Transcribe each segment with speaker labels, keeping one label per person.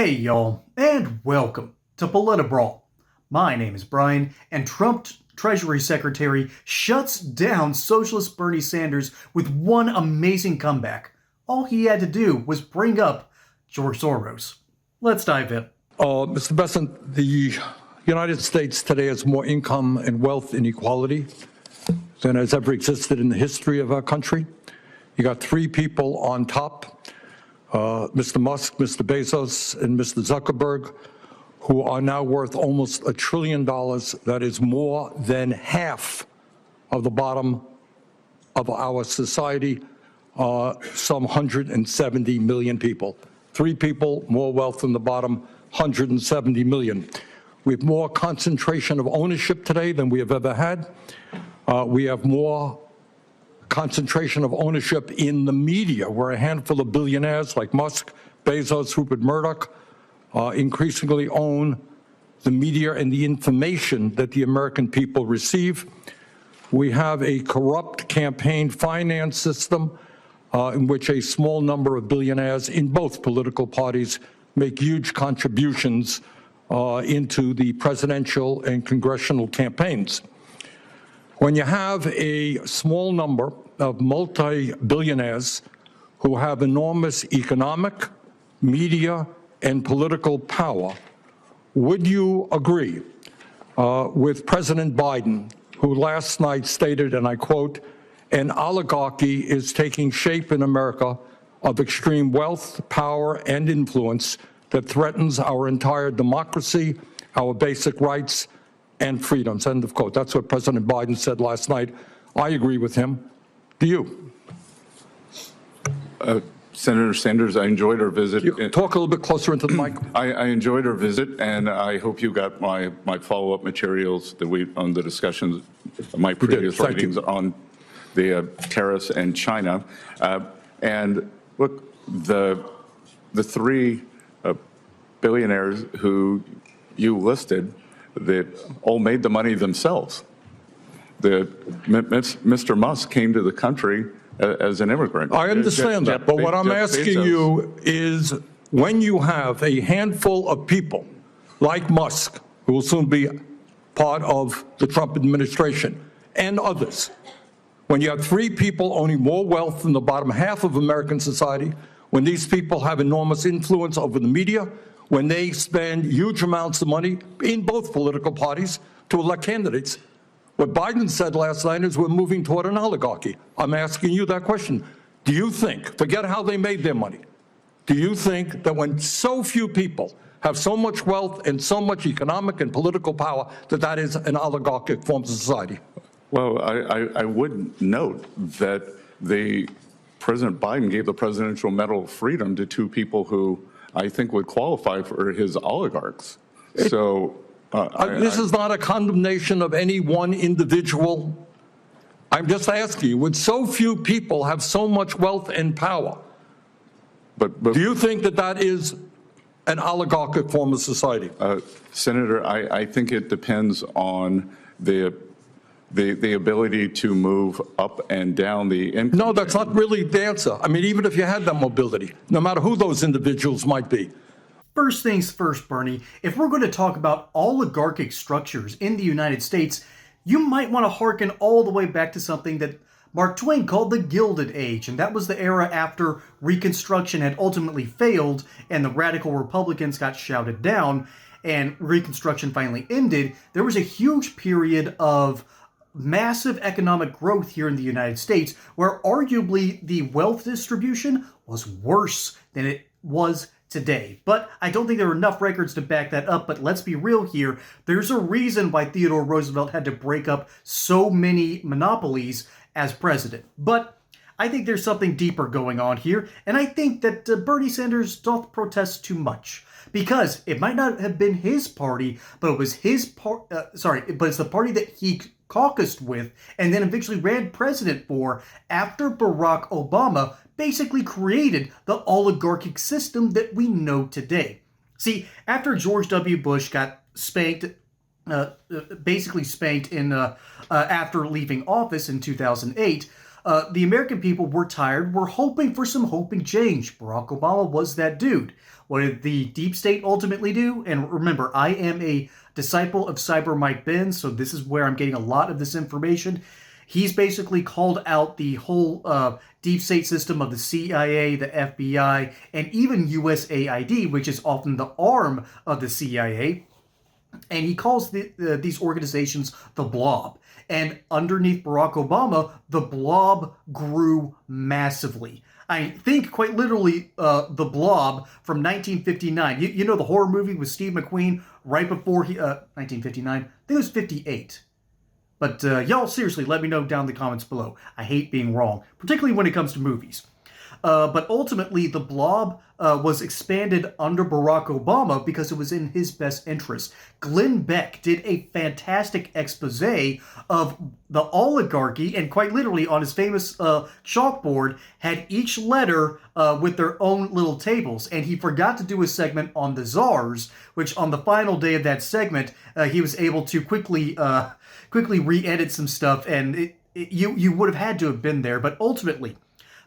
Speaker 1: Hey y'all, and welcome to PolitiBrawl. My name is Brian, and Trump Treasury Secretary shuts down Socialist Bernie Sanders with one amazing comeback. All he had to do was bring up George Soros. Let's dive in.
Speaker 2: Mr. Bessent, the United States today has more income and wealth inequality than has ever existed in the history of our country. You got three people on top, Mr. Musk, Mr. Bezos, and Mr. Zuckerberg, who are now worth almost $1 trillion. That is more than half of the bottom of our society, some 170 million people. Three people, more wealth than the bottom, 170 million. We have more concentration of ownership today than we have ever had. We have more concentration of ownership in the media, where a handful of billionaires like Musk, Bezos, Rupert Murdoch increasingly own the media and the information that the American people receive. We have a corrupt campaign finance system in which a small number of billionaires in both political parties make huge contributions into the presidential and congressional campaigns. When you have a small number of multi-billionaires who have enormous economic, media, and political power, would you agree with President Biden, who last night stated, and I quote, "An oligarchy is taking shape in America of extreme wealth, power, and influence that threatens our entire democracy, our basic rights, and freedoms," end of quote. That's what President Biden said last night. I agree with him. Do you?
Speaker 3: Senator Sanders, I enjoyed our visit.
Speaker 2: Talk a little bit closer into the mic.
Speaker 3: I enjoyed our visit, and I hope you got my follow-up materials that on the discussions, my previous writings on the tariffs and China. And look, the three billionaires who you listed, that all made the money themselves. Mr. Musk came to the country as an immigrant.
Speaker 2: I understand that, but what I'm asking you is, when you have a handful of people like Musk, who will soon be part of the Trump administration, and others, when you have three people owning more wealth than the bottom half of American society, when these people have enormous influence over the media, when they spend huge amounts of money in both political parties to elect candidates, what Biden said last night is we're moving toward an oligarchy. I'm asking you that question. Do you think, forget how they made their money, do you think that when so few people have so much wealth and so much economic and political power, that that is an oligarchic form of society?
Speaker 3: Well, I would note that President Biden gave the Presidential Medal of Freedom to two people who I think would qualify for his oligarchs.
Speaker 2: This is not a condemnation of any one individual. I'm just asking you, would so few people have so much wealth and power? But do you think that that is an oligarchic form of society?
Speaker 3: Senator, I think it depends on the ability to move up and down the income.
Speaker 2: No, that's not really the answer. I mean, even if you had that mobility, no matter who those individuals might be.
Speaker 1: First things first, Bernie, if we're going to talk about oligarchic structures in the United States, you might want to hearken all the way back to something that Mark Twain called the Gilded Age, and that was the era after Reconstruction had ultimately failed and the radical Republicans got shouted down and Reconstruction finally ended. There was a huge period of massive economic growth here in the United States, where arguably the wealth distribution was worse than it was today. But I don't think there are enough records to back that up, but let's be real here. There's a reason why Theodore Roosevelt had to break up so many monopolies as president. But I think there's something deeper going on here, and I think that Bernie Sanders doth protest too much. Because it might not have been his party, but it was his but it's the party that he caucused with and then eventually ran president for after Barack Obama basically created the oligarchic system that we know today. See, after George W. Bush got basically spanked after leaving office in 2008, The American people were tired, were hoping for some hope and change. Barack Obama was that dude. What did the deep state ultimately do? And remember, I am a disciple of Cyber Mike Benz, so this is where I'm getting a lot of this information. He's basically called out the whole deep state system of the CIA, the FBI, and even USAID, which is often the arm of the CIA. And he calls these organizations the blob. And underneath Barack Obama, the blob grew massively. I think quite literally the blob from 1959. You know the horror movie with Steve McQueen right before 1959? I think it was 58. But y'all, seriously, let me know down in the comments below. I hate being wrong, particularly when it comes to movies. But ultimately, the blob was expanded under Barack Obama because it was in his best interest. Glenn Beck did a fantastic expose of the oligarchy, and quite literally on his famous chalkboard had each letter with their own little tables. And he forgot to do a segment on the czars, which on the final day of that segment, he was able to quickly re-edit some stuff, and you would have had to have been there. But ultimately,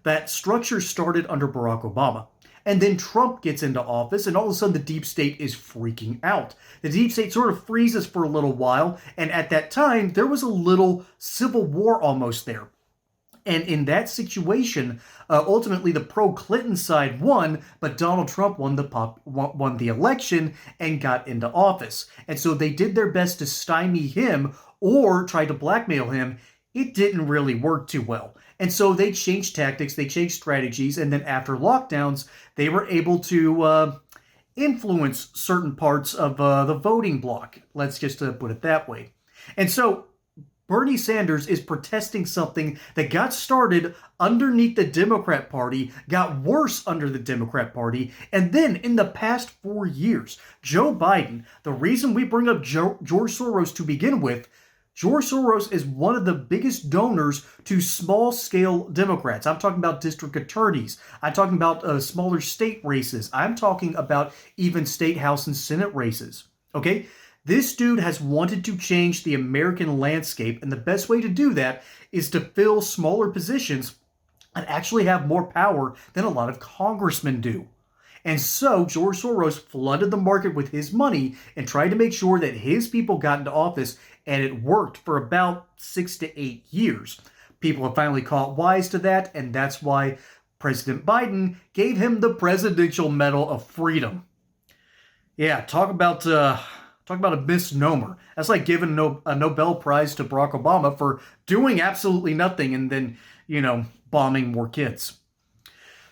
Speaker 1: that structure started under Barack Obama. And then Trump gets into office, and all of a sudden the deep state is freaking out. The deep state sort of freezes for a little while, and at that time, there was a little civil war almost there. And in that situation, ultimately the pro-Clinton side won, but Donald Trump won the election and got into office. And so they did their best to stymie him or try to blackmail him. It didn't really work too well. And so they changed tactics, they changed strategies, and then after lockdowns, they were able to influence certain parts of the voting bloc. Let's just put it that way. And so Bernie Sanders is protesting something that got started underneath the Democrat Party, got worse under the Democrat Party, and then in the past 4 years, Joe Biden, the reason we bring up George Soros to begin with, George Soros is one of the biggest donors to small-scale Democrats. I'm talking about district attorneys. I'm talking about smaller state races. I'm talking about even state house and Senate races. Okay? This dude has wanted to change the American landscape, and the best way to do that is to fill smaller positions and actually have more power than a lot of congressmen do. And so George Soros flooded the market with his money and tried to make sure that his people got into office, and it worked for about 6 to 8 years. People have finally caught wise to that, and that's why President Biden gave him the Presidential Medal of Freedom. Yeah, talk about a misnomer. That's like giving a Nobel Prize to Barack Obama for doing absolutely nothing and then, bombing more kids.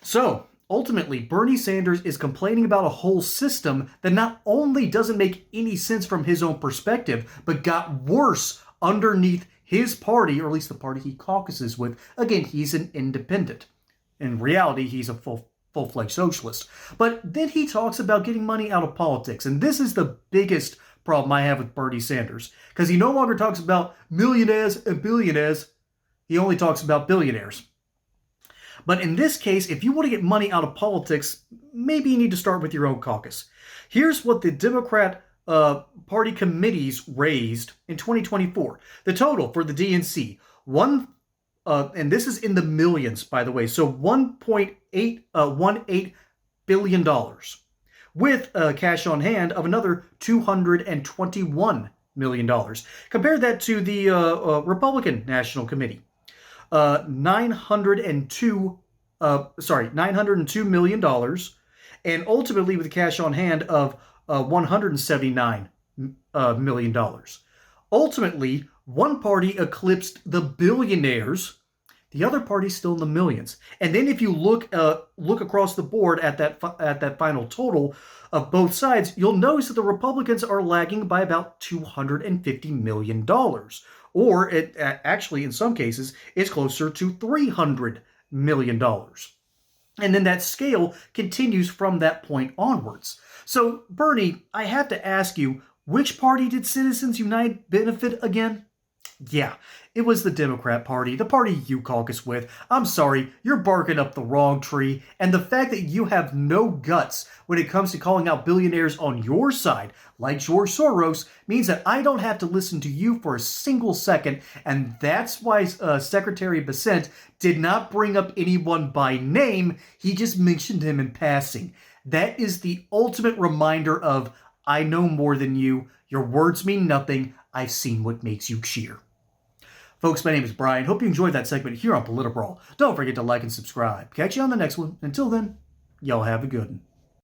Speaker 1: So, ultimately, Bernie Sanders is complaining about a whole system that not only doesn't make any sense from his own perspective, but got worse underneath his party, or at least the party he caucuses with. Again, he's an independent. In reality, he's a full-fledged socialist. But then he talks about getting money out of politics, and this is the biggest problem I have with Bernie Sanders, because he no longer talks about millionaires and billionaires, he only talks about billionaires. But in this case, if you want to get money out of politics, maybe you need to start with your own caucus. Here's what the Democrat Party committees raised in 2024. The total for the DNC, and this is in the millions, by the way, so $1.18 billion, with cash on hand of another $221 million. Compare that to the Republican National Committee. $902 million, and ultimately with cash on hand of $179 million. Ultimately, one party eclipsed the billionaires, the other party's still in the millions. And then if you look across the board at that final total of both sides, you'll notice that the Republicans are lagging by about $250 million. Or it actually, in some cases, is closer to $300 million. And then that scale continues from that point onwards. So, Bernie, I have to ask you, which party did Citizens United benefit again? Yeah, it was the Democrat Party, the party you caucus with. I'm sorry, you're barking up the wrong tree, and the fact that you have no guts when it comes to calling out billionaires on your side, like George Soros, means that I don't have to listen to you for a single second, and that's why Secretary Bessent did not bring up anyone by name, he just mentioned him in passing. That is the ultimate reminder of, I know more than you, your words mean nothing, I've seen what makes you cheer. Folks, my name is Brian. Hope you enjoyed that segment here on PolitiBrawl. Don't forget to like and subscribe. Catch you on the next one. Until then, y'all have a good one.